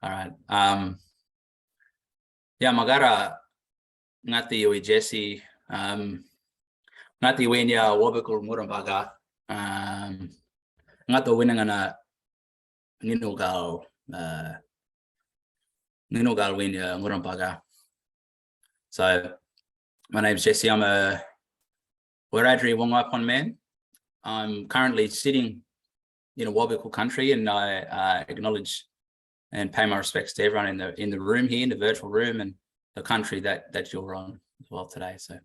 All right. Yeah, magara ngati iwi Jesse. Ngati wenya wabekul murambaga. Ngato winangana nginugal wenya murambaga. So my name's Jesse. I'm a Wiradjuri Wangaaypuwan man. I'm currently sitting in a Wabekal country, and I acknowledge and pay my respects to everyone in the room here, in the virtual room, and the country that you're on as well today. So. Do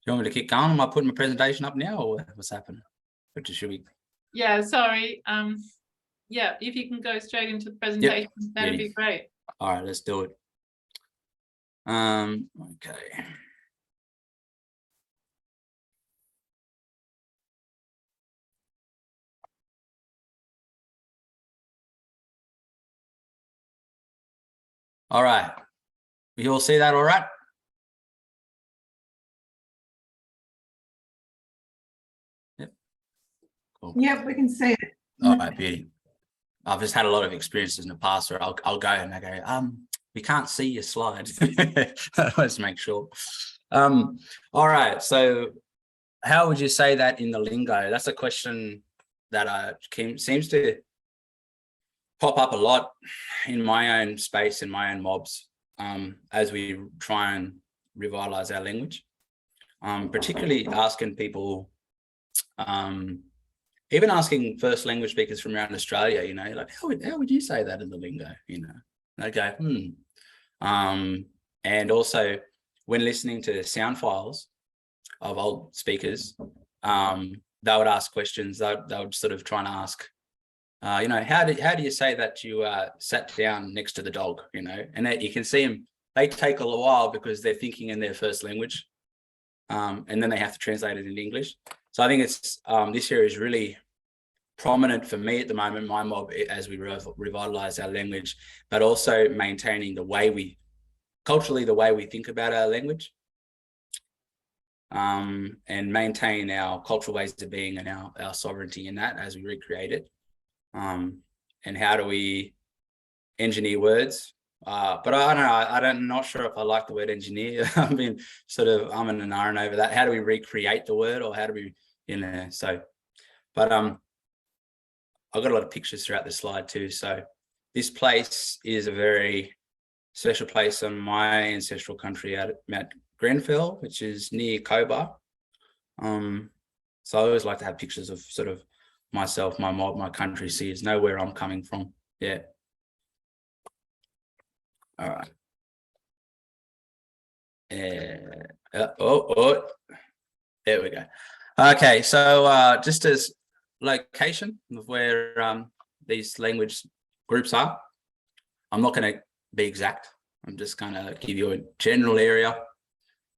you want me to keep going? Am I putting my presentation up now, or what's happening? Or should we? Yeah, sorry. Yeah, if you can go straight into the presentation, that'd be great. All right, let's do it. Okay. All right. You all see that all right? Yep. Cool. Yep, we can see it. All right, beauty. I've just had a lot of experiences in the past where I'll go and I go, we can't see your slide. Let's make sure. All right. So how would you say that in the lingo? That's a question that seems to pop up a lot in my own space, in my own mobs, as we try and revitalise our language. Particularly asking people, even asking first language speakers from around Australia, you know, like, how would you say that in the lingo, you know? And they go, and also when listening to sound files of old speakers, they would ask questions. They would sort of try and ask, you know, how do you say that you sat down next to the dog, you know? And that you can see them, they take a little while because they're thinking in their first language, and then they have to translate it in English. So I think it's this year is really prominent for me at the moment, my mob, as we revitalise our language, but also maintaining the way culturally, the way we think about our language, and maintain our cultural ways of being and our sovereignty in that as we recreate it. And how do we engineer words? But I don't know, I'm not sure if I like the word engineer. I've been sort of umming and ahhing over that. How do we recreate the word, or how do we, you know, so, but I've got a lot of pictures throughout the slide too. So this place is a very special place on my ancestral country out at Mount Grenfell, which is near Cobar. So I always like to have pictures of sort of myself, my mob, my country, so you know where I'm coming from. Yeah. All right. There we go. Okay, so just as location of where these language groups are, I'm not going to be exact. I'm just going to give you a general area,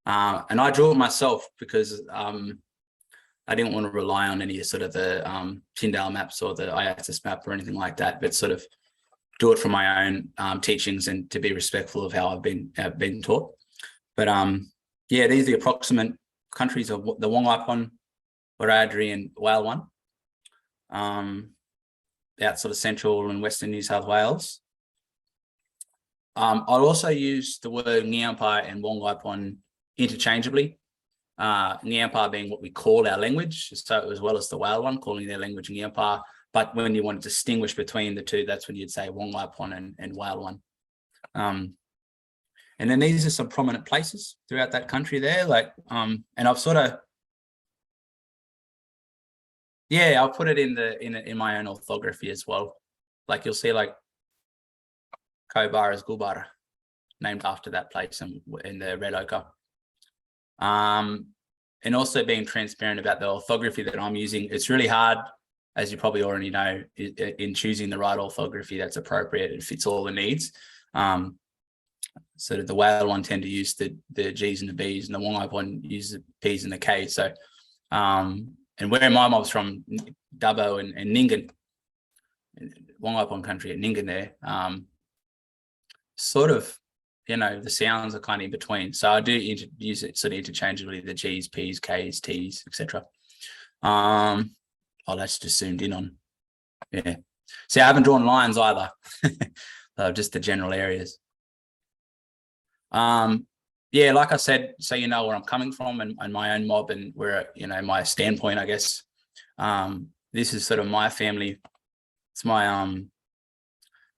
and I drew it myself because I didn't want to rely on any sort of the Tyndale maps or the IATIS map or anything like that, but sort of do it from my own teachings and to be respectful of how I've been taught. But yeah, these are the approximate countries of the Wangaaypuwan, Wiradjuri, and Wangaaypuwan, out sort of central and western New South Wales. I'll also use the word Ngiampa and Wangaaypuwan interchangeably. Ngiampa being what we call our language, so as well as the Wangaaypuwan calling their language Ngiampa. But when you want to distinguish between the two, that's when you'd say Wangaaypuwan and Wangaaypuwan. And then these are some prominent places throughout that country there, like, and I've sort of, yeah, I'll put it in my own orthography as well. Like you'll see, like Cobar is Gulbar, named after that place in the red ochre. And also being transparent about the orthography that I'm using. It's really hard, as you probably already know, in choosing the right orthography that's appropriate. It fits all the needs. So the Wangaaypuwan tend to use the G's and the B's, and the Wangaaypuwan use the P's and the K's. So, and where my mob's from, Dubbo and Ningen, Wangaaypuwan country at Ningan there, sort of, the sounds are kind of in between. So I do use it sort of interchangeably, the G's, P's, K's, T's, etc. Oh, that's just zoomed in on. Yeah. See, I haven't drawn lines either. Just the general areas. Yeah, like I said, so you know where I'm coming from and my own mob and where, my standpoint, I guess. This is sort of my family. It's my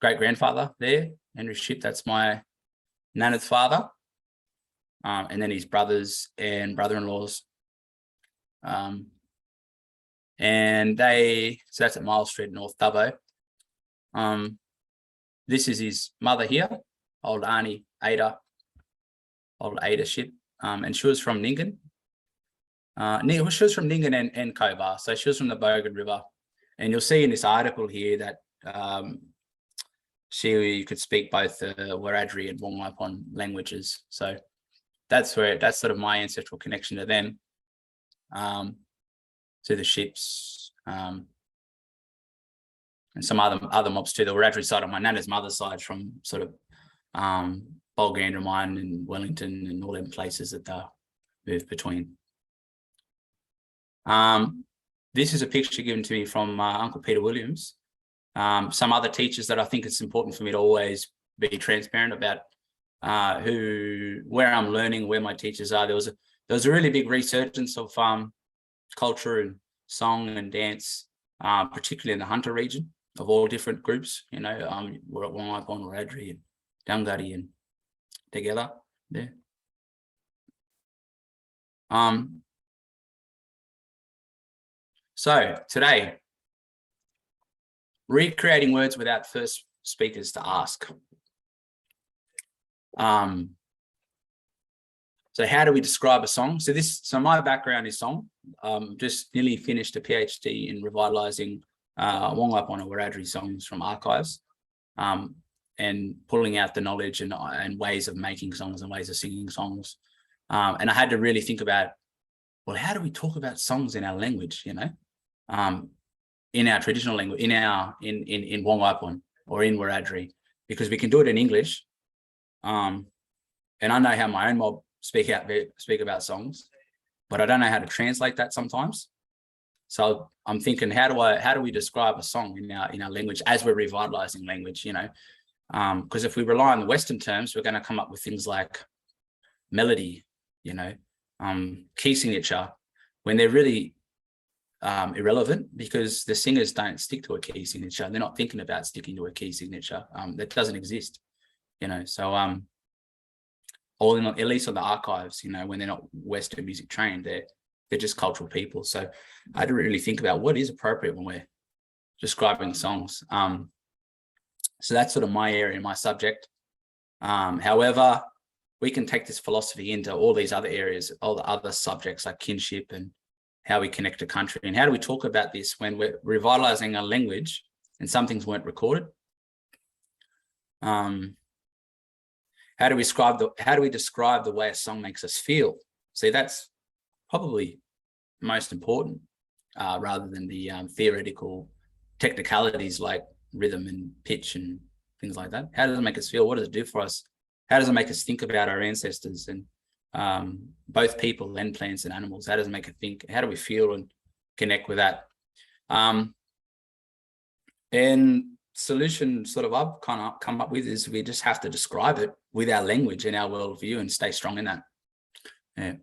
great-grandfather there, Henry Ship. That's my nana's father. And then his brothers and brother-in-laws. And so that's at Miles Street, North Dubbo. This is his mother here, old Auntie Ada, old Ada Ship. And she was from Ningan. She was from Ningan and Cobar. So she was from the Bogan River. And you'll see in this article here that she could speak both the Wiradjuri and Wangaaypuwan languages. So that's sort of my ancestral connection to them. To the Ships, and some other mobs too. The Wiradjuri side of my nana's mother's side from sort of Bulgandra and Wellington and all them places that they moved between. This is a picture given to me from Uncle Peter Williams. Some other teachers that I think it's important for me to always be transparent about where I'm learning, where my teachers are. There was a really big resurgence of culture and song and dance, particularly in the Hunter region of all different groups. We're at Wangaaypuwan, Wiradjuri, and Dungari, and together there. So today, recreating words without first speakers to ask. So how do we describe a song? So my background is song. Just nearly finished a PhD in revitalising Wangaaypuwan and Wiradjuri songs from archives, and pulling out the knowledge and ways of making songs and ways of singing songs. And I had to really think about, well, how do we talk about songs in our language? In our traditional language, in Wangaaypuwan or in Wiradjuri, because we can do it in English. And I know how my own mob speak about songs, but I don't know how to translate that sometimes. So I'm thinking, how do we describe a song in our language as we're revitalizing language? Because if we rely on the Western terms, we're going to come up with things like melody, key signature, when they're really irrelevant, because the singers don't stick to a key signature. They're not thinking about sticking to a key signature. That doesn't exist. So at least on the archives, when they're not Western music trained, they're just cultural people. So I had to really think about what is appropriate when we're describing songs. So that's sort of my area, my subject. However, we can take this philosophy into all these other areas, all the other subjects like kinship and how we connect to country. And how do we talk about this when we're revitalizing a language and some things weren't recorded? How do we describe the way a song makes us feel? See, that's probably most important, rather than the theoretical technicalities like rhythm and pitch and things like that. How does it make us feel? What does it do for us? How does it make us think about our ancestors and both people and plants and animals? How does it make us think? How do we feel and connect with that? And solution sort of I've kind of come up with is we just have to describe it with our language and our worldview and stay strong in that. Yeah.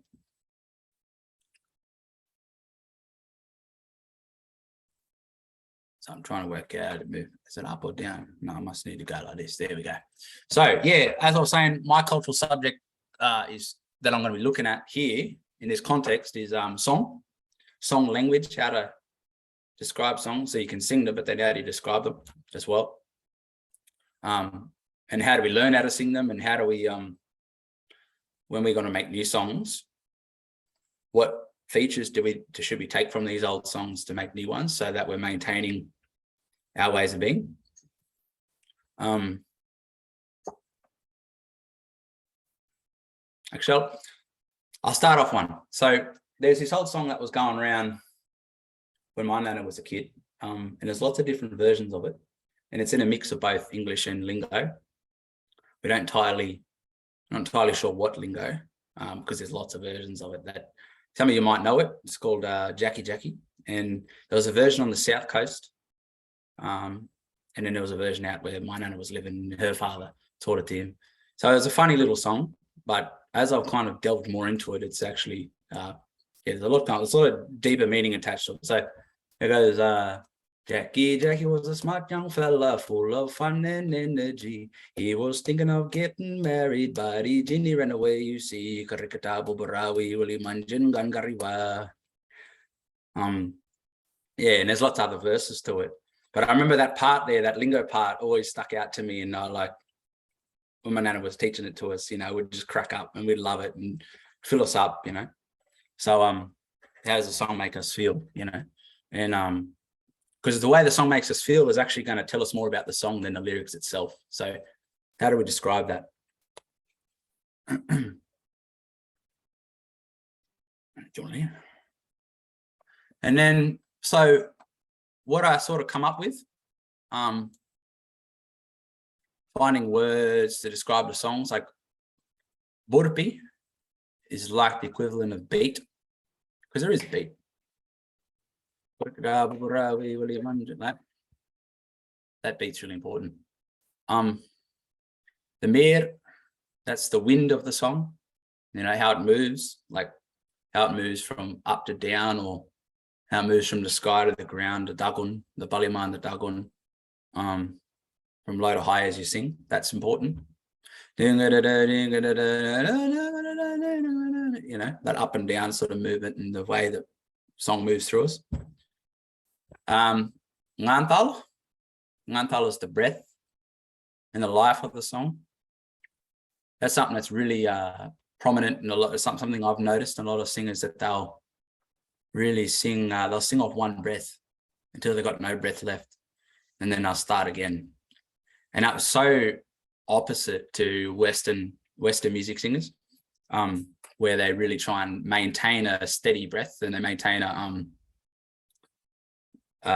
So I'm trying to work out, is it up or down? No, I must need to go like this. There we go. So yeah, as I was saying, my cultural subject is that I'm going to be looking at here in this context is song language, how to describe songs. So you can sing them, but then how do you describe them as well? And how do we learn how to sing them? And how do we, when we're going to make new songs, what features should we take from these old songs to make new ones so that we're maintaining our ways of being? Actually, I'll start off one. So there's this old song that was going around when my nana was a kid, and there's lots of different versions of it. and it's in a mix of both English and lingo. We don't entirely, not entirely sure what lingo, because there's lots of versions of it. That some of you might know it. It's called Jackie Jackie, and there was a version on the south coast, and then there was a version out where my nana was living. Her father taught it to him, so it was a funny little song. But as I've kind of delved more into it, it's actually there's a lot of deeper meaning attached to it. So it goes, Jackie was a smart young fella, full of fun and energy. He was thinking of getting married, but he didn't ran away, you see. Yeah, and there's lots of other verses to it. But I remember that part there, that lingo part always stuck out to me. And like when my nana was teaching it to us, we'd just crack up and we'd love it and fill us up, So how does the song make us feel, And because the way the song makes us feel is actually going to tell us more about the song than the lyrics itself. So how do we describe that? And then, so what I sort of come up with, finding words to describe the songs, like Burpi is like the equivalent of beat, because there is beat. That beat's really important. The mir, that's the wind of the song, how it moves, like how it moves from up to down, or how it moves from the sky to the ground, the dagun, the baliman, the dagun, from low to high as you sing. That's important. That up and down sort of movement and the way the song moves through us. Ngantal is the breath and the life of the song. That's something that's really prominent in a lot. It's something I've noticed in a lot of singers, that they'll really sing. They'll sing off one breath until they've got no breath left, and then they'll start again. And that was so opposite to Western music singers, where they really try and maintain a steady breath, and they maintain a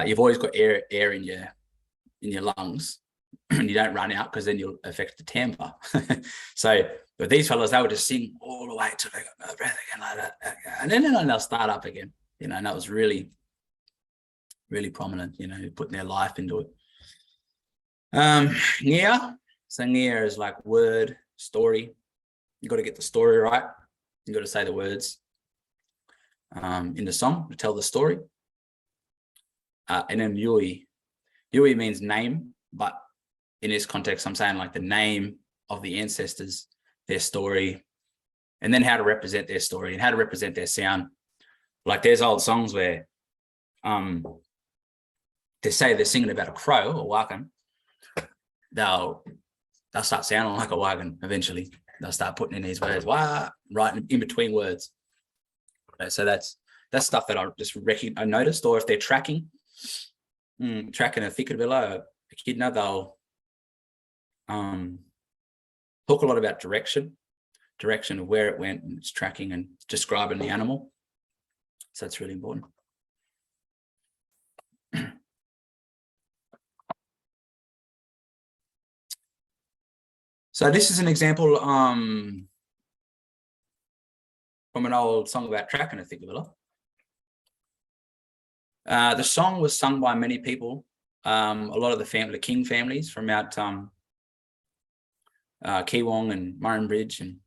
you've always got air in your lungs, and you don't run out, because then you'll affect the timbre. So, but these fellas, they would just sing all the way till they got no breath again, like that, and then they'll start up again. And that was really, really prominent. Putting their life into it. Ngia, so ngia is like word, story. You got to get the story right. You got to say the words in the song to tell the story. And then yui means name, but in this context, I'm saying like the name of the ancestors, their story, and then how to represent their story and how to represent their sound. Like there's old songs where they say they're singing about a crow or wagon, they'll start sounding like a wagon eventually. They'll start putting in these words, wah, right in between words. So that's stuff that I noticed. Or if they're tracking a thicket below a kidna, they'll talk a lot about direction of where it went, and it's tracking and describing the animal. So that's really important. So this is an example from an old song about tracking a thickervilla. The song was sung by many people, a lot of the king families from out Keewong and Murrumbidgee, and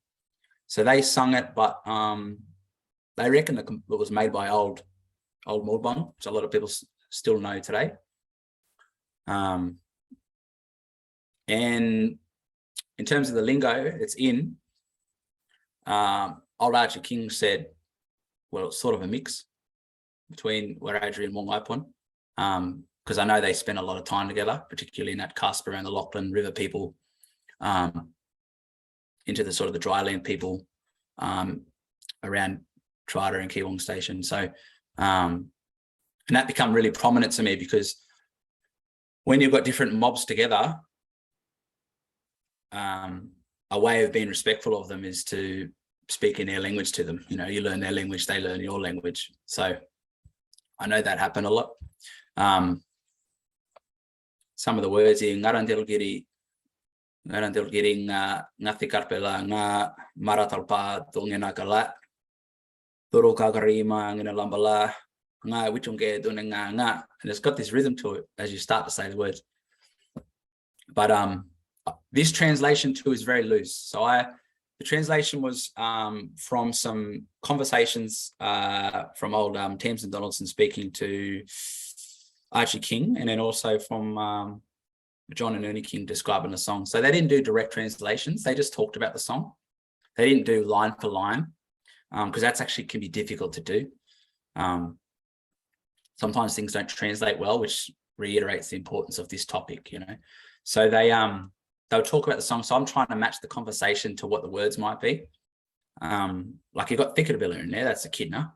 so they sung it, but they reckon it was made by old Mulbong, which a lot of people still know today. And in terms of the lingo it's in, old Archie King said, well, it's sort of a mix between Wiradjuri and Wangaaypuwan, because I know they spent a lot of time together, particularly in that cusp around the Lachlan River people, into the sort of the dryland people around Trotter and Keewong Station. So, and that become really prominent to me, because when you've got different mobs together, a way of being respectful of them is to speak in their language to them. You learn their language, they learn your language. So I know that happened a lot. some of the words here. Ngarantil giri ngati karpela nga maratalpa tungena kala turu kagarima ngina lambala nga wichunge dunenga nga, and it's got this rhythm to it as you start to say the words. But this translation too is very loose. So the translation was from some conversations from old Tamsin Donaldson speaking to Archie King, and then also from John and Ernie King describing the song. So they didn't do direct translations. They just talked about the song. They didn't do line for line because that's actually can be difficult to do. Sometimes things don't translate well, which reiterates the importance of this topic, you know. So they'll talk about the song. So I'm trying to match the conversation to what the words might be. Like you got Thikabilla in there, that's a kidna.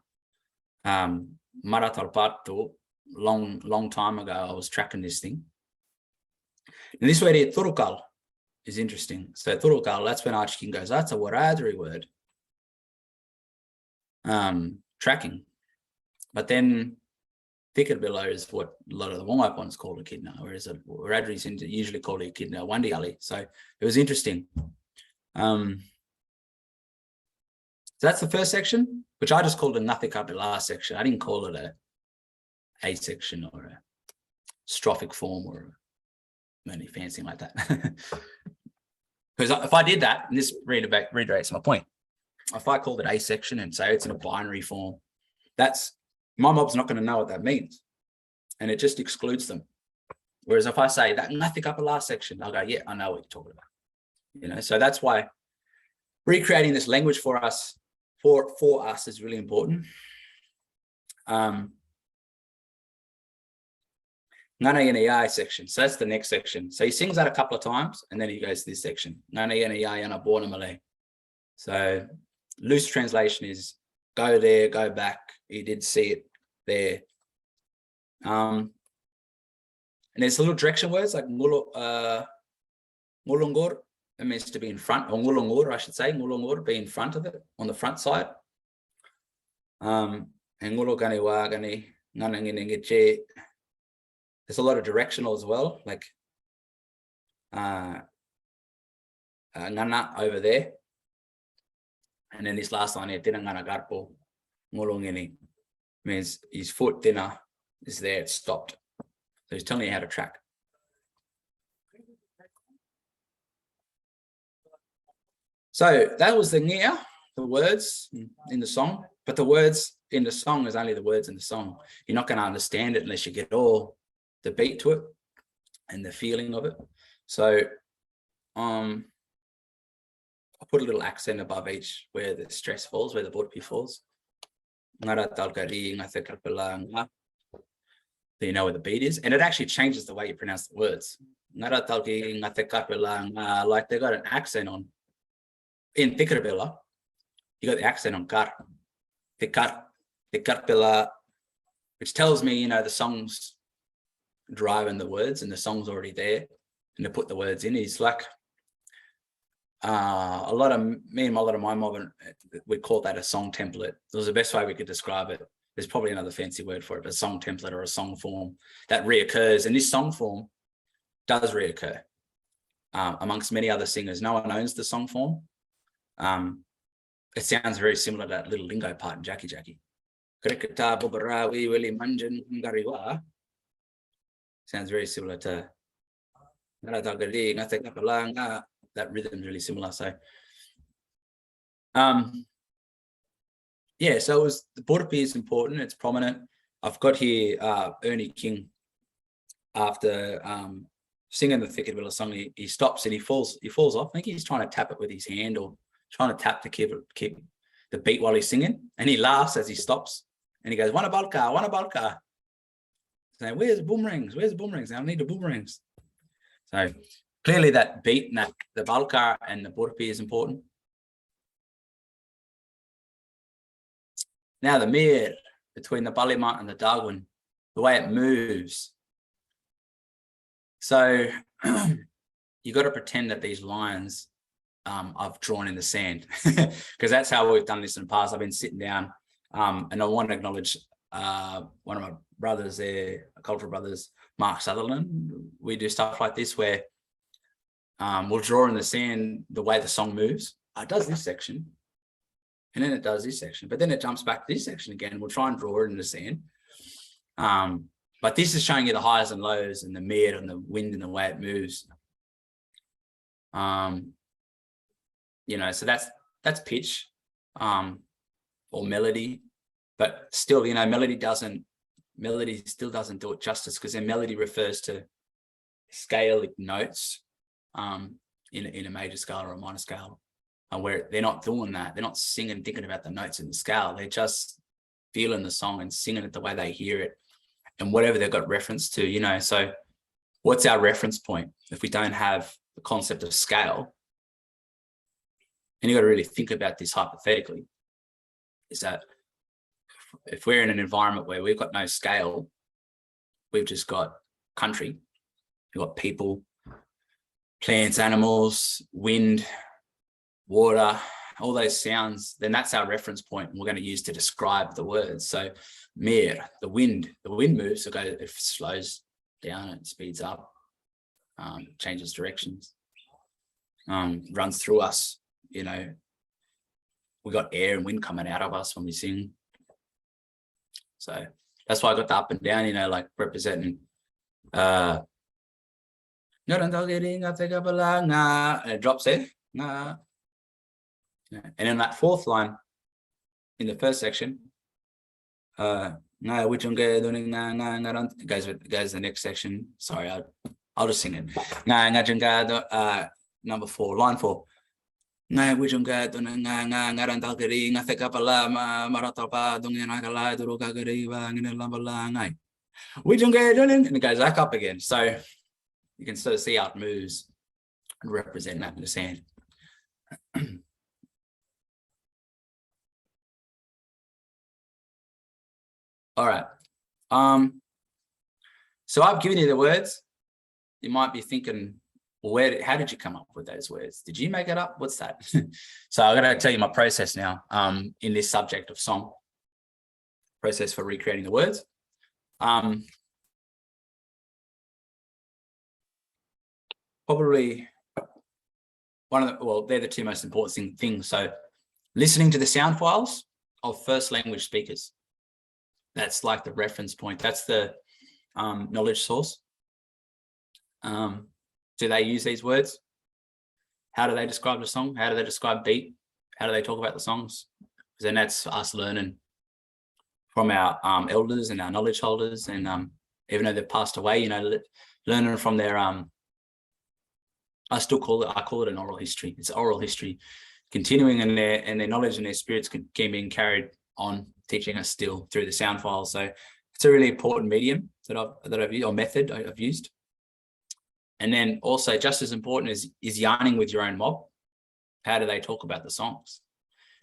Maratalpatu, long time ago, I was tracking this thing. And this word here, turukal, is interesting. So turukal, that's when Archie King goes, that's a Wiradjuri word. Tracking. But then Thikabilla is what a lot of the Wangaaypuwans call a kidna, whereas a Wiradjuri is usually called a kidna Wandiali. So it was interesting. So that's the first section, which I just called a Ngathikabilla section. I didn't call it a section or a strophic form or any fancy like that. Because if I did that, and this reiterates my point, if I called it a section and say it's in a binary form, that's my mob's not going to know what that means, and it just excludes them. Whereas if I say that Ngathikabilla section, I'll go, yeah, I know what you're talking about. You know, so that's why recreating this language for us is really important. Ngana section. So that's the next section. So he sings that a couple of times and then he goes to this section. So loose translation is go there, go back. He did see it there. And there's little direction words like ngulungur. It means to be in front, or ngulungur, I should say. Ngulungur, be in front of it, on the front side. And ngulugani wagani, ngananginengeche. There's a lot of directional as well, like ngana over there. And then this last line here, tina ngana garpo, ngulungini, means his foot tina is there, it's stopped. So he's telling you how to track. So that was the ngia, the words in the song, but the words in the song is only the words in the song. You're not going to understand it unless you get all the beat to it and the feeling of it. So I put a little accent above each where the stress falls, where the burpee falls. So you know where the beat is, and it actually changes the way you pronounce the words. Like they got an accent on. In Thikabilla, you got the accent on kar. Thikabilla, which tells me, you know, the song's driving the words and the song's already there, and to put the words in is like a lot of my mob, we call that a song template. It was the best way we could describe it. There's probably another fancy word for it, but a song template or a song form that reoccurs, and this song form does reoccur amongst many other singers. No one owns the song form. It sounds very similar to that little lingo part in Jackie Jackie. Sounds very similar to that rhythm, really similar. So yeah, so it was the burpee is important, it's prominent. I've got here Ernie King after singing the Thikabilla song, he stops and he falls off. I think he's trying to tap it with his hand or trying to tap to keep the beat while he's singing, and he laughs as he stops and he goes, "Wana balka." Saying, where's the boomerangs? I need the boomerangs. So clearly that beat and the balka and the burpee is important. Now the mir between the Ballymat and the Darwin, the way it moves. So you got to pretend that these lines I've drawn in the sand, because that's how we've done this in the past. I've been sitting down and I want to acknowledge one of my brothers there, cultural brothers, Mark Sutherland, we do stuff like this where we'll draw in the sand the way the song moves. It does this section, and then it does this section, but then it jumps back to this section again. We'll try and draw it in the sand. But this is showing you the highs and lows and the mid and the wind and the way it moves. You know, so that's pitch or melody, but still, you know, melody still doesn't do it justice, because then melody refers to scalic notes in a major scale or a minor scale, where they're not doing that. They're not singing, thinking about the notes in the scale. They're just feeling the song and singing it the way they hear it and whatever they've got reference to, you know. So what's our reference point if we don't have the concept of scale? And you got to really think about this hypothetically, is that if we're in an environment where we've got no scale, we've just got country, we've got people, plants, animals, wind, water, all those sounds, then that's our reference point, and we're going to use to describe the words. So mir, the wind moves, so it slows down, it speeds up, changes directions, runs through us. You know, we got air and wind coming out of us when we sing. So that's why I got the up and down, you know, like representing and it drops there. And in that fourth line in the first section, it goes to the next section. Sorry, I'll just sing it. Number 4, line 4. We don't get and it goes back up again. So you can sort of see how it moves and represent that in the sand. All right. So I've given you the words. You might be thinking, well, how did you come up with those words? Did you make it up? What's that? So I'm going to tell you my process now in this subject of song. Process for recreating the words. Probably one of the, well, they're the two most important things. So listening to the sound files of first language speakers. That's like the reference point. That's the knowledge source. Do they use these words? How do they describe the song? How do they describe beat? How do they talk about the songs? Because then that's us learning from our elders and our knowledge holders, and even though they've passed away, you know, learning from their I call it an oral history. It's oral history, continuing in their knowledge and their spirits being carried on, teaching us still through the sound files. So it's a really important medium that I've used, or method I've used. And then also just as important is yarning with your own mob. How do they talk about the songs?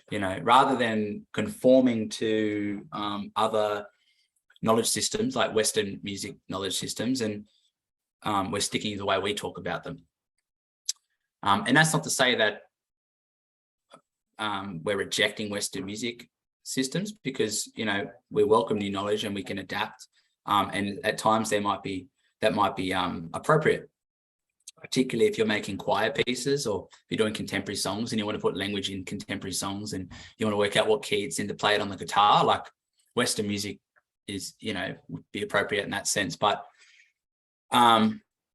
You know, rather than conforming to other knowledge systems like Western music knowledge systems, and we're sticking to the way we talk about them. And that's not to say that we're rejecting Western music systems, because, you know, we welcome new knowledge and we can adapt. And at times that might be appropriate, particularly if you're making choir pieces or if you're doing contemporary songs and you want to put language in contemporary songs and you want to work out what key it's in to play it on the guitar. Like Western music is, you know, would be appropriate in that sense. But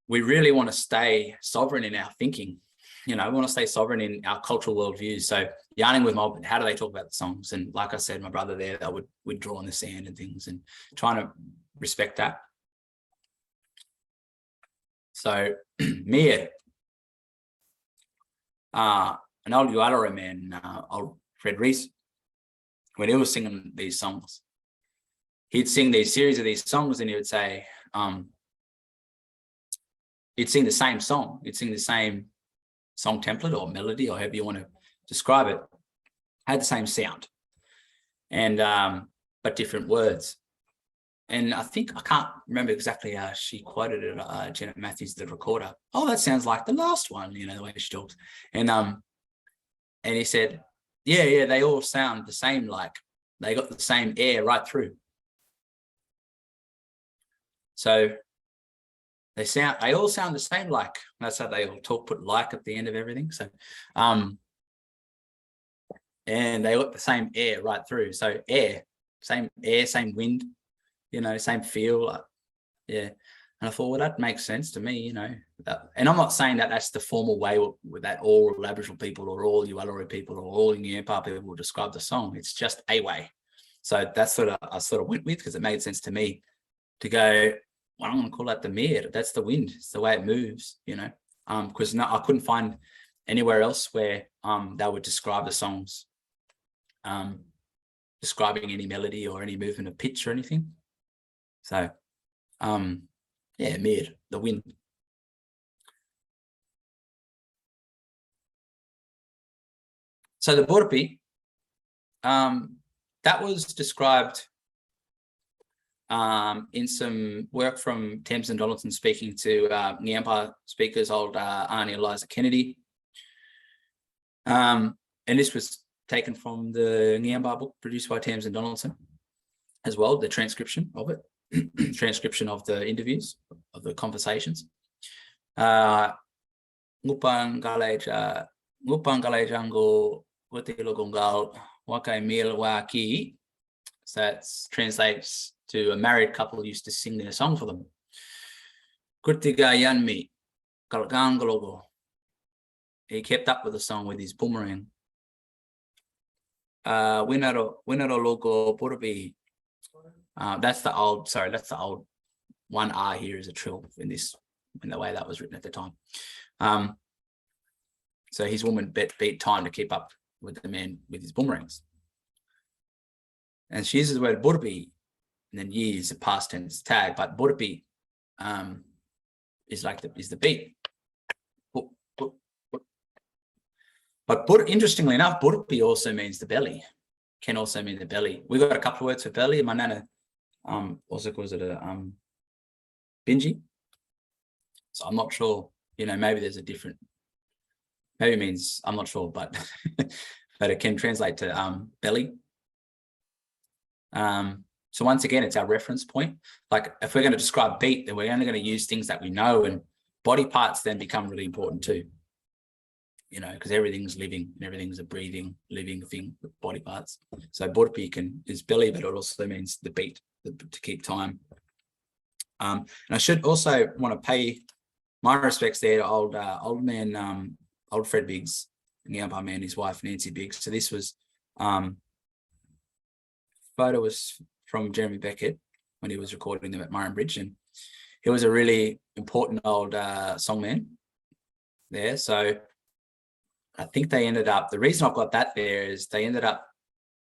we really want to stay sovereign in our thinking. You know, we want to stay sovereign in our cultural worldviews. So yarning with mob, how do they talk about the songs? And like I said, my brother there, that would draw in the sand and things, and trying to respect that. So me, an old Wiradjuri man, old Fred Reese, when he was singing these songs, he'd sing these series of these songs, and he would say, he'd sing the same song, he'd sing the same song template or melody, or however you want to describe it, had the same sound, and but different words. And I think, I can't remember exactly how she quoted it, Janet Matthews, the recorder. Oh, that sounds like the last one, you know, the way she talks. And he said, yeah, they all sound the same, like they got the same air right through. So they all sound the same, like. That's how they all talk, put like at the end of everything. So and they got the same air right through. So air, same wind, same feel. Yeah. And I thought, well, that makes sense to me, and I'm not saying that that's the formal way that all Aboriginal people or all Uwalori people or all Wangaaypuwan people will describe the song. It's just a way. So that's I sort of went with, because it made sense to me to go, well, I'm going to call that the mere. That's the wind. It's the way it moves, because I couldn't find anywhere else where they would describe the songs, describing any melody or any movement of pitch or anything. So, yeah, mere, the wind. So the Borapi, that was described in some work from Thames and Donaldson, speaking to Wangaaypuwan speakers, old Arnie Eliza Kennedy. And this was taken from the Wangaaypuwan book produced by Thames and Donaldson as well, the transcription of it, transcription of the interviews, of the conversations. Ngupang galejango watilogongal wakai mil waki. So that translates to a married couple used to sing their song for them. Kurtiga yanmi kalgangalogo. He kept up with the song with his boomerang. Winaro logo Borapi. That's the old 1R here is a trill in the way that was written at the time. So his woman beat time to keep up with the man with his boomerangs. And she uses the word Borapi, and then years, a past tense tag, but Borapi is the beat. But interestingly enough, Borapi also means the belly, can also mean the belly. We got a couple of words for belly. My nana also calls it a bingy. So I'm not sure, maybe there's a different, maybe it means, I'm not sure, but but it can translate to belly. So once again, it's our reference point. Like if we're going to describe beat, then we're only going to use things that we know, and body parts then become really important too. Because everything's living and everything's a breathing, living thing with body parts. So Borapi is belly, but it also means the beat, to keep time. And I should also want to pay my respects there to old man, old Fred Biggs, Wangaaypuwan man, his wife Nancy Biggs. So this was photo was from Jeremy Beckett when he was recording them at Murray Bridge, and he was a really important old songman there. So I think they ended up, the reason I've got that there is they ended up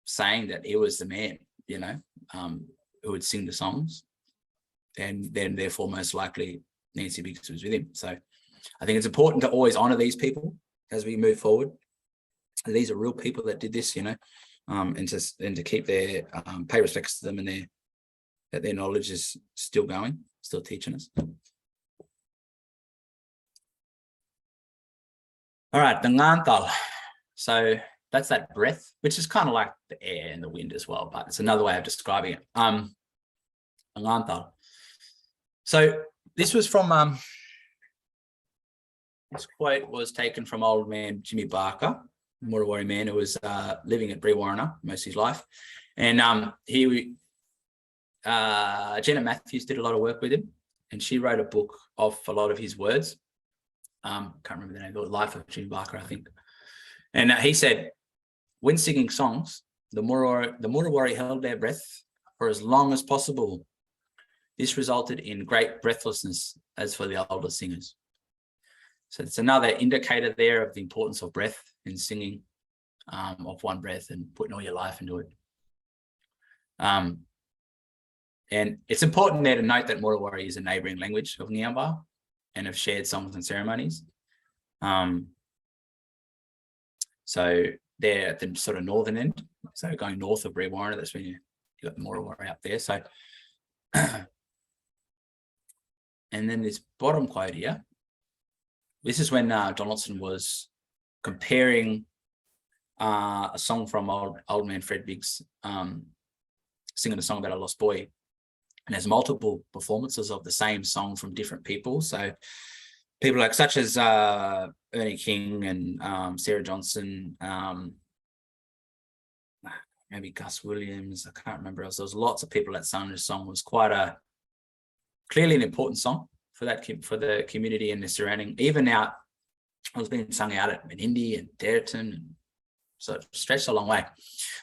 saying that he was the man, who would sing the songs, and then therefore most likely Nancy Biggs was with him. So I think it's important to always honor these people as we move forward. These are real people that did this, and to keep their pay respects to them, and that their knowledge is still going, still teaching us. All right, the ngantal. So that's that breath, which is kind of like the air and the wind as well, but it's another way of describing it. Ngantal. So this was from this quote was taken from old man Jimmy Barker, Wiradjuri man who was living at Brewarrina most of his life, and Jenna Matthews did a lot of work with him, and she wrote a book of a lot of his words. Can't remember the name, the Life of Jimmy Barker, I think. And he said, when singing songs, the Wiradjuri held their breath for as long as possible. This resulted in great breathlessness as for the older singers. So it's another indicator there of the importance of breath in singing, of one breath and putting all your life into it. And it's important there to note that Wiradjuri is a neighbouring language of Wangaaypuwan and have shared songs and ceremonies. So they're at the sort of northern end. So going north of Brewarrina, that's when you got Wiradjuri up there. So, and then this bottom quote here, this is when Donaldson was comparing a song from old man Fred Biggs, singing a song about a lost boy. And there's multiple performances of the same song from different people. So people like such as Ernie King and Sarah Johnson, maybe Gus Williams, I can't remember else. There was lots of people that sung this song. It was quite clearly an important song for the community and the surrounding. Even out, it was being sung out at Menindee and Dareton, and so it stretched a long way.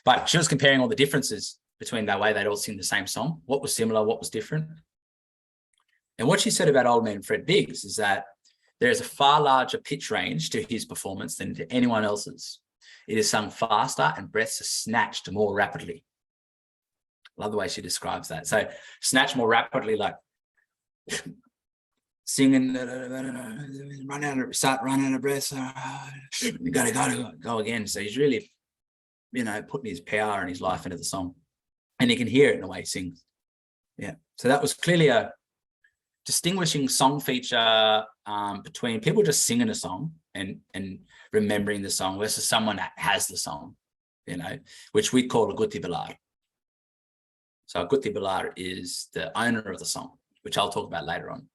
But she was comparing all the differences between the way they'd all sing the same song, what was similar, what was different. And what she said about Old Man Fred Biggs is that there is a far larger pitch range to his performance than to anyone else's. It is sung faster and breaths are snatched more rapidly. Love the way she describes that. So snatch more rapidly, like singing, start running out of breath. You gotta go again. So he's really, putting his power and his life into the song, and you can hear it in the way he sings. Yeah. So that was clearly a distinguishing song feature between people just singing a song and remembering the song versus someone that has the song, which we call a guti balar. So a guti balar is the owner of the song, which I'll talk about later on.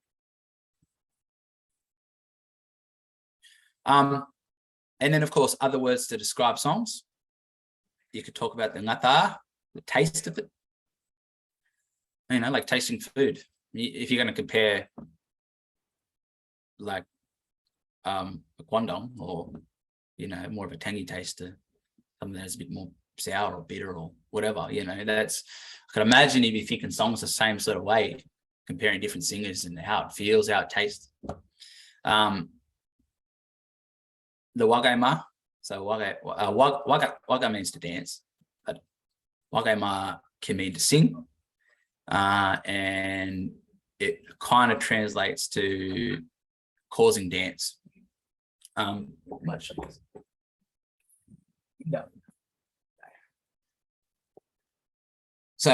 And then, of course, other words to describe songs. You could talk about the ngata, the taste of it, like tasting food. If you're going to compare like a kwandong or, more of a tangy taste to something that's a bit more sour or bitter or whatever, I can imagine if you're thinking songs the same sort of way, comparing different singers and how it feels, how it tastes. The Wangaaypuwan, so waga means to dance, but Wangaaypuwan can mean to sing, and it kind of translates to causing dance. So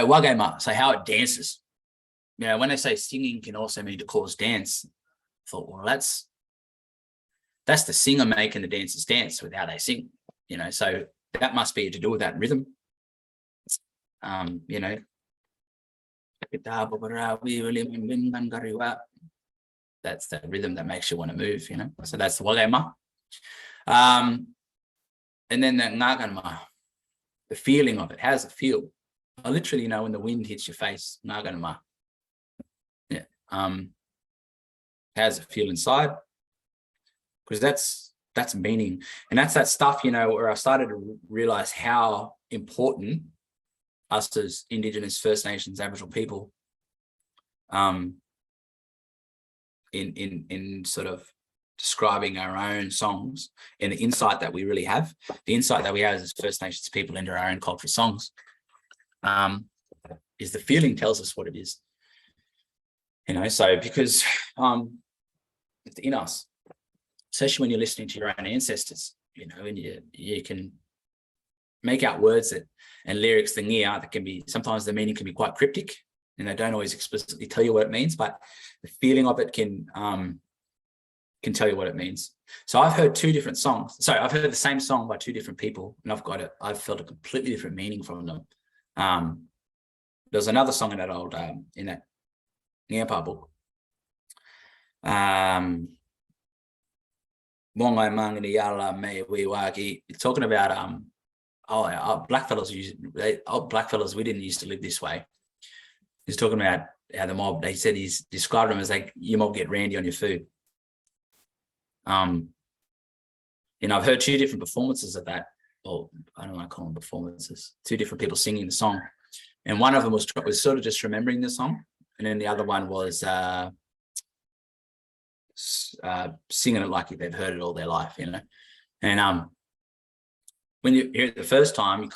Wangaaypuwan, so how it dances. When they say singing can also mean to cause dance, I thought, well, that's the singer making the dancers dance with how they sing, so that must be to do with that rhythm. That's the rhythm that makes you want to move, so that's the Wangaaypuwan. And then the ngaganma, the feeling of it. How does it feel? I literally know when the wind hits your face, ngaganma. Yeah. How does it feel inside? Because that's meaning, and that's that stuff, where I started to realize how important us as Indigenous, First Nations, Aboriginal people, in sort of describing our own songs, and the insight that we really have, the insight that we have as First Nations people into our own cultural songs, is the feeling tells us what it is. So because it's in us, especially when you're listening to your own ancestors, and you can make out words and lyrics that can be, sometimes the meaning can be quite cryptic and they don't always explicitly tell you what it means, but the feeling of it can tell you what it means. So I've heard two different songs. So I've heard the same song by two different people, and I've felt a completely different meaning from them. There's another song in that old in that Ngampa book. It's talking about blackfellas, we didn't used to live this way. He's talking about how the mob, they said, he's described them as like, your mob get randy on your food. I've heard two different performances of that. Well, I don't want to call them performances, two different people singing the song, and one of them was sort of just remembering the song, and then the other one was singing it like they've heard it all their life, and when you hear it the first time,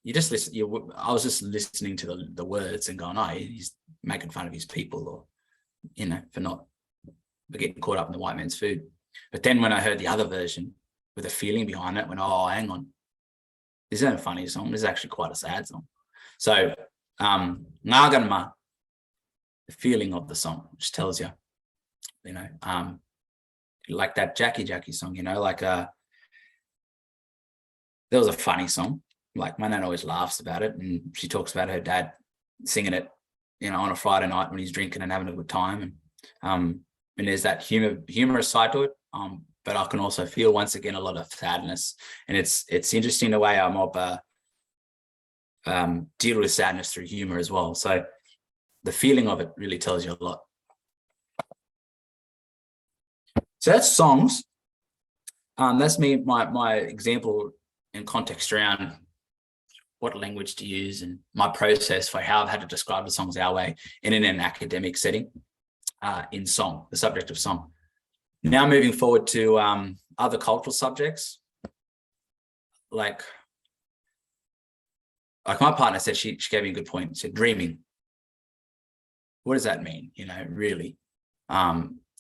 you just listen. I was just listening to the words and going, oh, he's making fun of his people, or for getting caught up in the white man's food. But then when I heard the other version with a feeling behind it, I went, oh, hang on, this isn't a funny song, this is actually quite a sad song. So ngaganma, the feeling of the song, which tells you, like that Jackie song, there was a funny song. Like my nan always laughs about it, and she talks about her dad singing it on a Friday night when he's drinking and having a good time. And there's that humorous side to it. But I can also feel, once again, a lot of sadness. And it's interesting the way our mob deal with sadness through humor as well. So the feeling of it really tells you a lot. So that's songs. That's me, my example and context around what language to use and my process for how I've had to describe the songs our way and in an academic setting in song, the subject of song. Now moving forward to other cultural subjects, like my partner said, she gave me a good point. She said, dreaming. What does that mean? Really,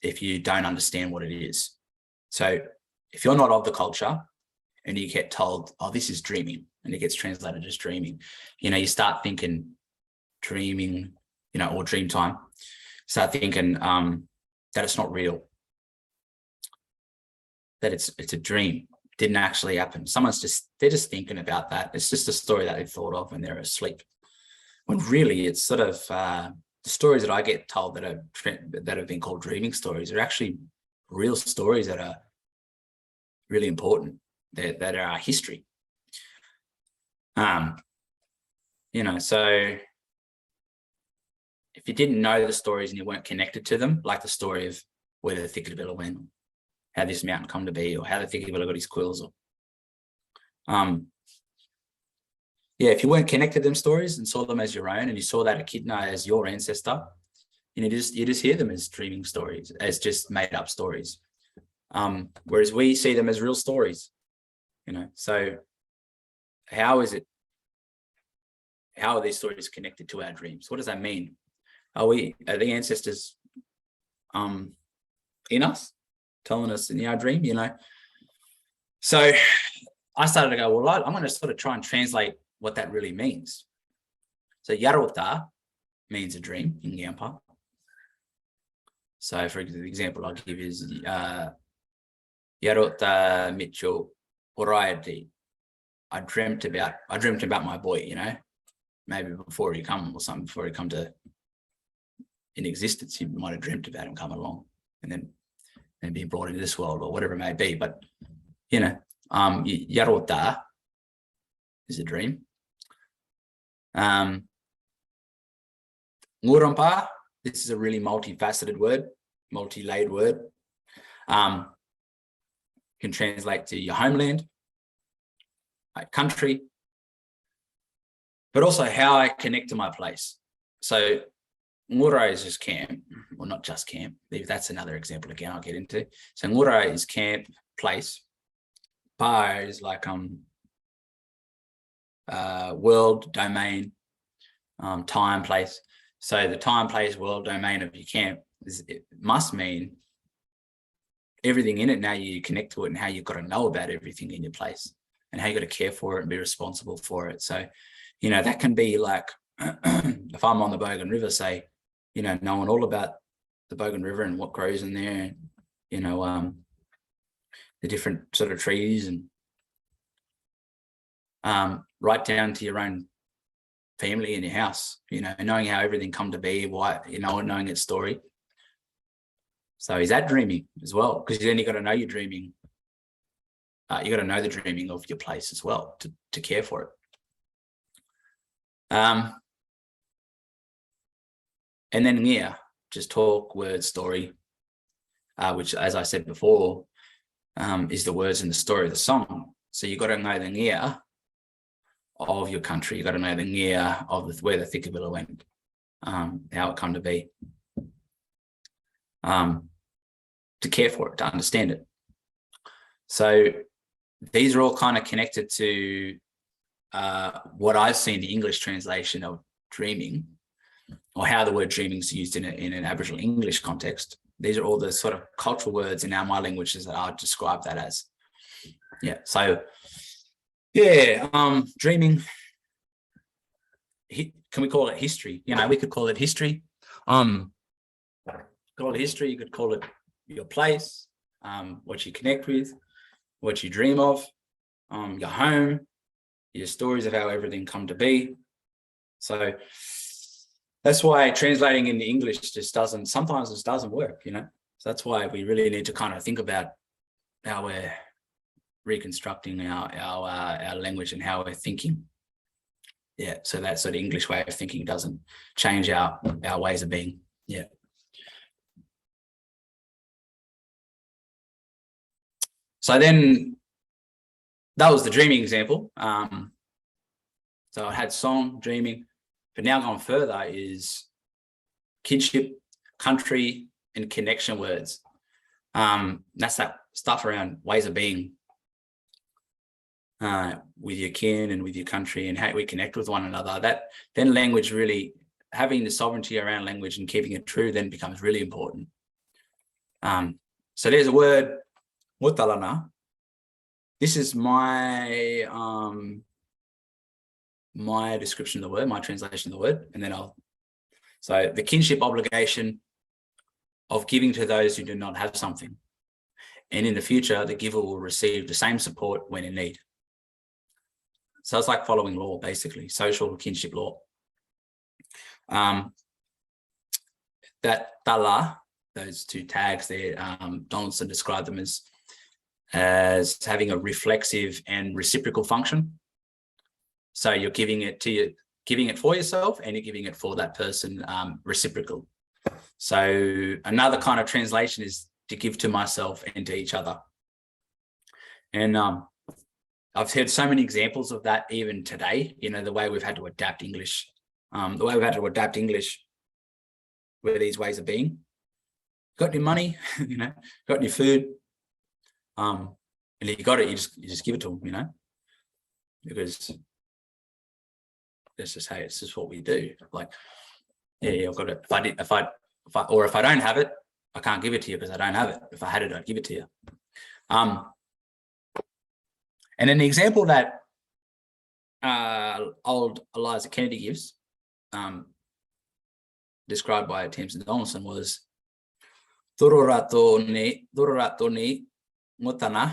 if you don't understand what it is. So if you're not of the culture and you get told, oh, this is dreaming, and it gets translated as dreaming, you start thinking dreaming, or dream time, start thinking that it's not real, that it's a dream, didn't actually happen. They're just thinking about that. It's just a story that they've thought of when they're asleep. When really it's sort of the stories that I get told that have been called dreaming stories are actually real stories that are really important, that are our history. So if you didn't know the stories and you weren't connected to them, like the story of where the Thickettville went, how this mountain come to be, or how the Thickettville got his quills, or if you weren't connected to them stories and saw them as your own, and you saw that echidna as your ancestor, you just hear them as dreaming stories, as just made up stories. Whereas we see them as real stories, So how are these stories connected to our dreams? What does that mean? Are the ancestors in us, telling us in our dream, So I started to go, well, I'm going to sort of try and translate what that really means. So Yarota means a dream in Yampa. So for example, I'll give you Yarota Mitchell Wiradjuri. I dreamt about my boy, maybe before he come to in existence, you might have dreamt about him coming along and then being brought into this world or whatever it may be. But Yarota is a dream. Ngurumpa, this is a really multifaceted word, multi-layered word. Can translate to your homeland, like country, but also how I connect to my place. So Ngura is just camp, well, not just camp. That's another example again I'll get into. So Ngura is camp, place. Pa is like world, domain, time, place. So the time, place, world, domain of your camp it must mean everything in it. Now you connect to it and how you've got to know about everything in your place and how you got to care for it and be responsible for it. So, that can be like, if I'm on the Bogan River, say, knowing all about the Bogan River and what grows in there, the different sort of trees and right down to your own family in your house, knowing how everything come to be, why, knowing its story. So is that dreaming as well? Because then you got to know you're dreaming. You got to know the dreaming of your place as well to care for it. And then just talk, word, story, which, as I said before, is the words in the story of the song. So you got to know the Ngia of your country. You got to know the Ngia of where the Thickettville went, how it come to be, to care for it, to understand it. So these are all kind of connected to what I've seen the English translation of dreaming, or how the word dreaming is used in an Aboriginal English context. These are all the sort of cultural words in my languages that I describe that as. So dreaming, can we call it history? We could call it history. Call it history. You could call it your place, what you connect with, what you dream of, your home, your stories of how everything come to be. So that's why translating into English just sometimes it doesn't work, you know. So that's why we really need to kind of think about how we're reconstructing our language and how we're thinking. Yeah, so that sort of English way of thinking doesn't change our ways of being. Yeah. So then that was the dreaming example. So I had song, dreaming, but now going further is kinship, country, and connection words. That's that stuff around ways of being with your kin and with your country and how we connect with one another. That then language really, having the sovereignty around language and keeping it true then becomes really important. So there's a word, mutalana. This is my my description of the word, my translation of the word, and then so the kinship obligation of giving to those who do not have something. And in the future, the giver will receive the same support when in need. So it's like following law, basically, social kinship law. That tala, those two tags there, Donaldson described them as having a reflexive and reciprocal function. So you're giving it for yourself and you're giving it for that person, reciprocal. So another kind of translation is to give to myself and to each other. And I've heard so many examples of that even today, you know, the way we've had to adapt English, with these ways of being. Got any money, you know, got any food, and if you got it, you just give it to them, you know, because that's just it's just what we do. Like, yeah, I've got it. If I don't have it, I can't give it to you because I don't have it. If I had it, I'd give it to you. And an example that old Eliza Kennedy gives, described by Tamsin Donaldson, was Tururatoni Mutana.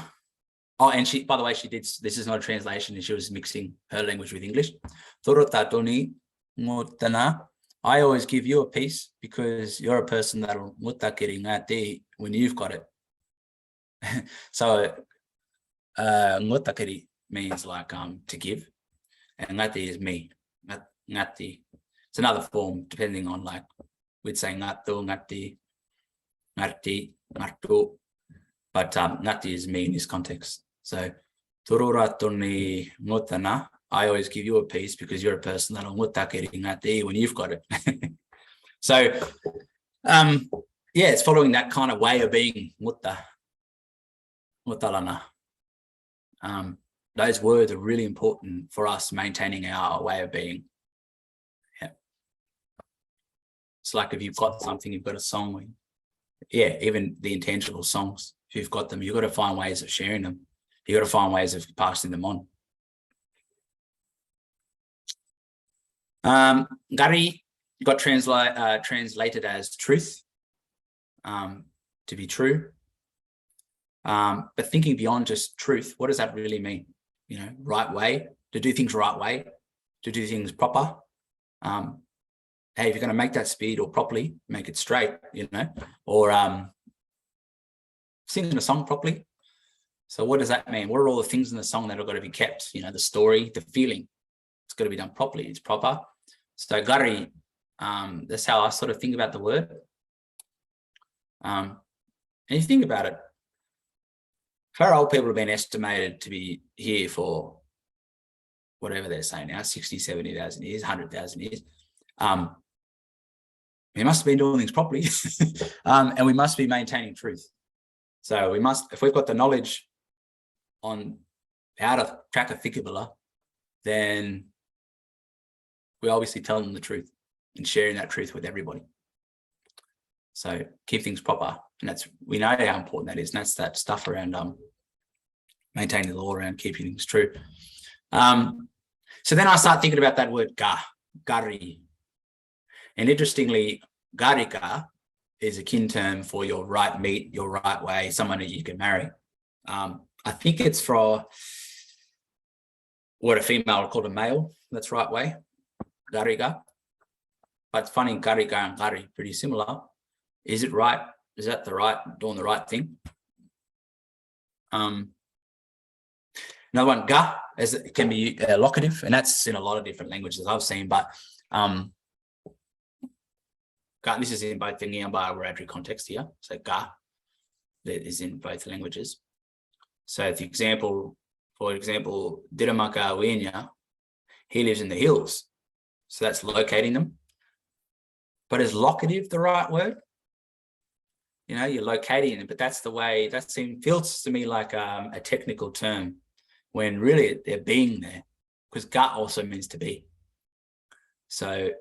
Oh, and she, by the way, she did, this is not a translation, and she was mixing her language with English. Turutatoni Mutana. I always give you a piece because you're a person that'll mutakiri ngati when you've got it. So mutakiri means like to give, and ngati is me. Ngati. It's another form depending on, like, we'd say ngatu, ngati, ngarti, ngartu, but ngati is me in this context. So tururatoni mutana. I always give you a piece because you're a person that'll mutakiri ngati when you've got it. So yeah, it's following that kind of way of being mutalana. Those words are really important for us maintaining our way of being. Yeah. It's like if you've got something, you've got a song. Yeah, even the intangible songs, if you've got them, you've got to find ways of sharing them. You've got to find ways of passing them on. Gari got translated as truth, to be true. But thinking beyond just truth, what does that really mean? You know, right way, to do things right way, to do things proper. Hey, if you're going to make that speed or properly, make it straight, you know, or sing a song properly. So what does that mean? What are all the things in the song that have got to be kept? You know, the story, the feeling, it's got to be done properly. It's proper. So gari, that's how I sort of think about the word. And you think about it, our old people have been estimated to be here for whatever they're saying now, 60, 70,000 years, 100,000 years. We must have been doing things properly, and we must be maintaining truth. So we must, if we've got the knowledge on how to track a thikabula, then we obviously tell them the truth and sharing that truth with everybody. So keep things proper, and that's, we know how important that is, and that's that stuff around maintaining the law around keeping things true. So then I start thinking about that word gari. And interestingly, garika is a kin term for your right meat, your right way, someone that you can marry. I think it's for what a female would call a male, that's right way, garika. But it's funny, gari and gari, pretty similar. Is it right? Is that doing the right thing? Another one, ga, as it can be locative, and that's in a lot of different languages I've seen, but ga, this is in both the Ngiyamba and Wiradjuri context here. So ga, that is in both languages. So for example, Diramaka Winya, he lives in the hills. So that's locating them. But is locative the right word? You're locating them, but that's the way, feels to me like a technical term when really they're being there, because ga also means to be. So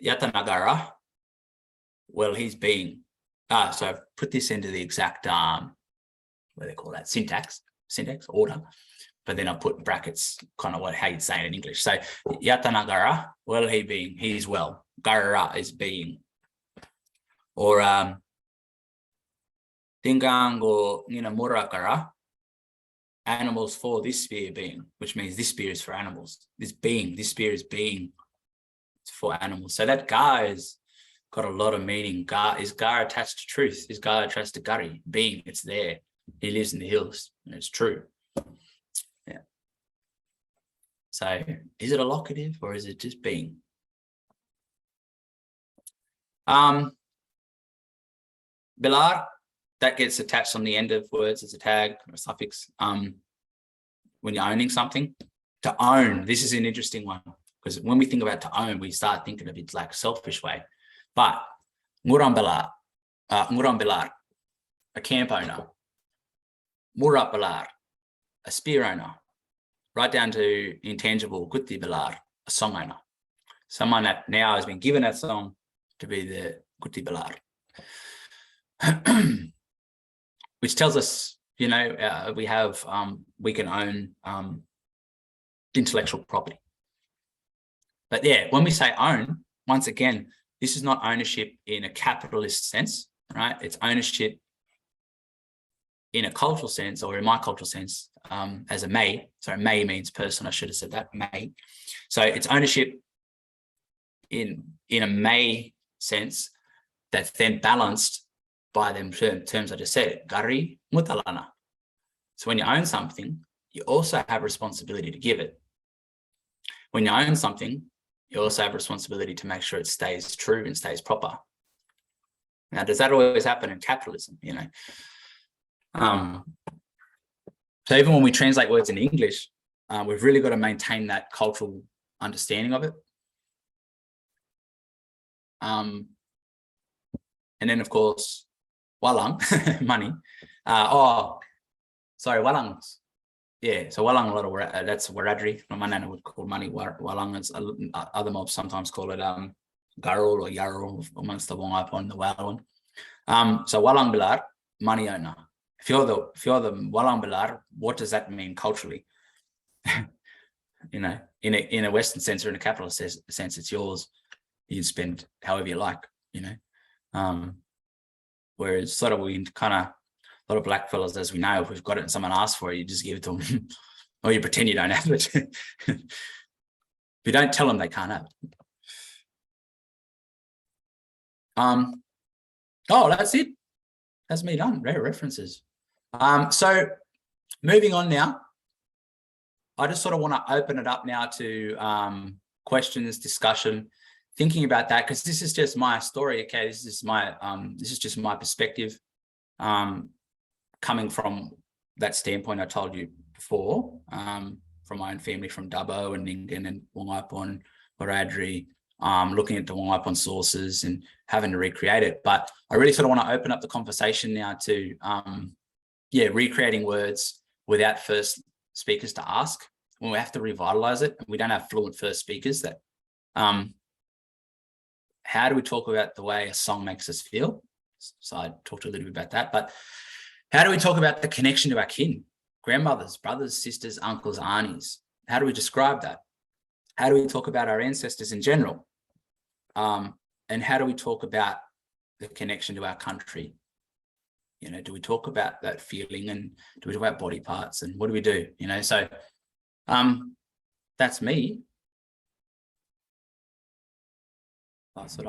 Yatanagara, well, he's being. So I've put this into the exact, what do they call that? Syntax order. But then I put brackets, kind of how you'd say it in English. So Yatanagara, well, he being, he's well. Gara is being. Or Dingango Murakara, animals for this sphere being, which means this sphere is for animals. This sphere is being for animals. So that ga is got a lot of meaning. Is ga attached to truth? Is ga attached to gari? Being, it's there. He lives in the hills, and it's true. Yeah. So is it a locative or is it just being? Bilar, that gets attached on the end of words as a tag or a suffix. When you're owning something, to own, this is an interesting one, because when we think about to own, we start thinking of it like a selfish way. But ngurang bilar, a camp owner. Murat bilar, a spear owner. Right down to intangible gutti bilar, a song owner. Someone that now has been given that song to be the gutti bilar. Which tells us, we can own intellectual property. But yeah, when we say own, once again, this is not ownership in a capitalist sense, right? It's ownership in a cultural sense, or in my cultural sense, as a may. Sorry, may means person. I should have said that, may. So it's ownership in a may sense that's then balanced by them terms I just said, gari mutalana. So when you own something, you also have responsibility to give it. When you own something, you also have responsibility to make sure it stays true and stays proper. Now, does that always happen in capitalism? So even when we translate words in English, we've really got to maintain that cultural understanding of it. And then, of course, walang, money. Walangs. Yeah, so walang, a lot of that's Wiradjuri. My nana would call money walang. As other mobs sometimes call it garul or yarul amongst the Wangaaypuwan, the Walan. So walang bilar, money owner. If you're the walang bilar, what does that mean culturally? In a Western sense or in a capitalist sense, it's yours. You spend however you like. Whereas sort of a lot of black fellas, as we know, if we've got it and someone asks for it, you just give it to them, or you pretend you don't have it. If you don't tell them, they can't have it. That's it. That's me done. Rare references. So moving on now, I just sort of want to open it up now to questions, discussion, thinking about that, because this is just my story. Okay, this is just my perspective, coming from that standpoint I told you before, from my own family, from Dubbo and Ningen and Wangaaypuwan, Wiradjuri, looking at the Wangaaypuwan sources and having to recreate it. But I really sort of want to open up the conversation now to, recreating words without first speakers to ask. When we have to revitalize it, and we don't have fluent first speakers, that how do we talk about the way a song makes us feel? So I talked a little bit about that, but how do we talk about the connection to our kin, grandmothers, brothers, sisters, uncles, aunties? How do we describe that? How do we talk about our ancestors in general? And how do we talk about the connection to our country? Do we talk about that feeling, and do we talk about body parts, and what do we do? So that's me. That's what I